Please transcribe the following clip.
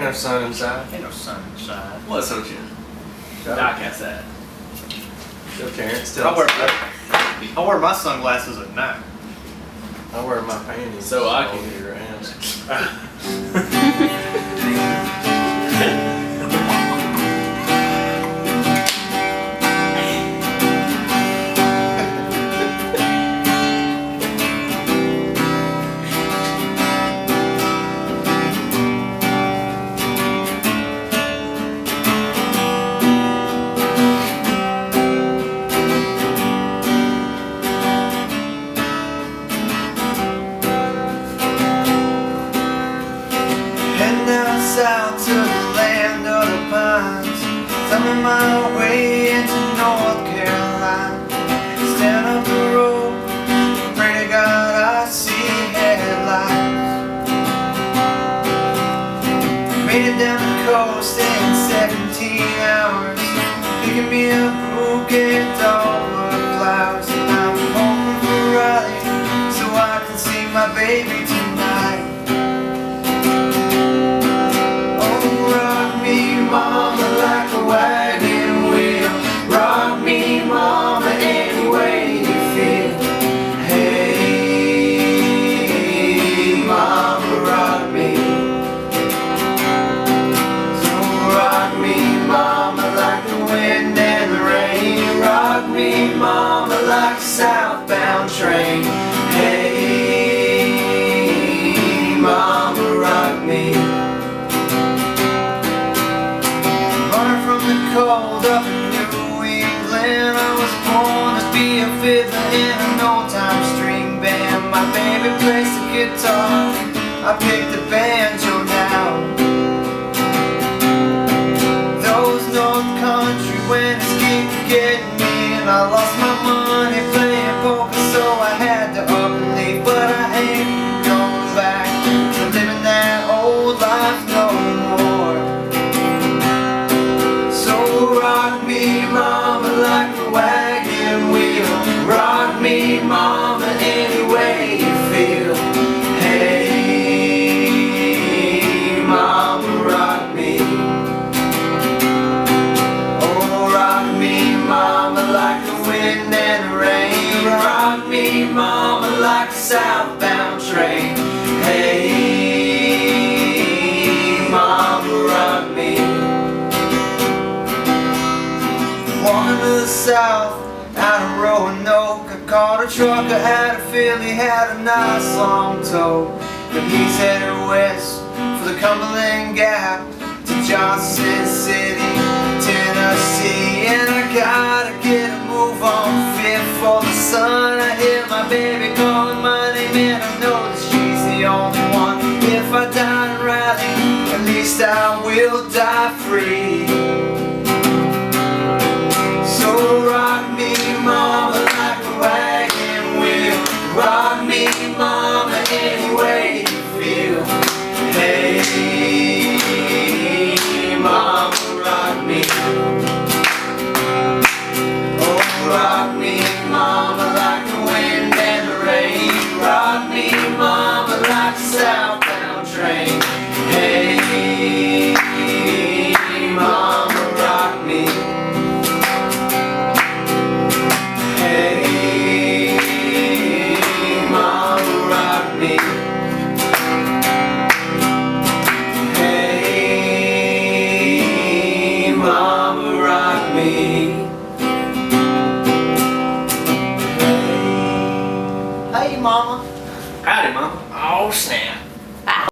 no sun inside. Ain't no sun inside. What's up, Jim? Doc has that. Still Terrence. I wear my sunglasses at night. I wear my panties. So I can hear your ass. South to the land of the pines, thumbing my way into North Carolina. Stand up the road, pray to God I see headlights. Made it down the coast in 17 hours, picking me up a bouquet of dogwood flowers. And I'm home for Raleigh so I can see my baby tonight. Rock me, mama, like a wagon wheel. Rock me, mama, any way you feel. Hey, mama, rock me. So rock me, mama, like the wind and the rain. Rock me, mama, like a southbound train. Hey, mama, rock me. Cold up in New England, I was born to be a fiddler in an old-time string band. My baby plays the guitar, I pick the banjo now. Those North Country winters keep getting me, and I lost my money playing poker, so I had to up and leave. But I ain't going back to living that old life no more. Rock me, mama, like a wagon wheel. Rock me, mama, any way you feel. Hey, mama, rock me. Oh, rock me, mama, like the wind and the rain. Rock me, mama, like a southbound train. Hey, mama, rock me. Walking to the south, out of Roanoke, I caught a trucker out of Philly, had a nice long tow. But he's headed west for the Cumberland Gap to Johnson City, Tennessee. And I gotta get a move on fit for the sun. I hear my baby calling my name, and I know that she's the only one. If I die in Raleigh, at least I will die free. So rock me, mama, like a wagon wheel. Rock me, mama, any way you feel. Hey, mama, rock me. Oh, rock me, mama, like the wind and the rain. Rock me, mama, like a southbound train. Hey, mama, rock me. Hey, mama. Howdy, Mama. Oh, snap.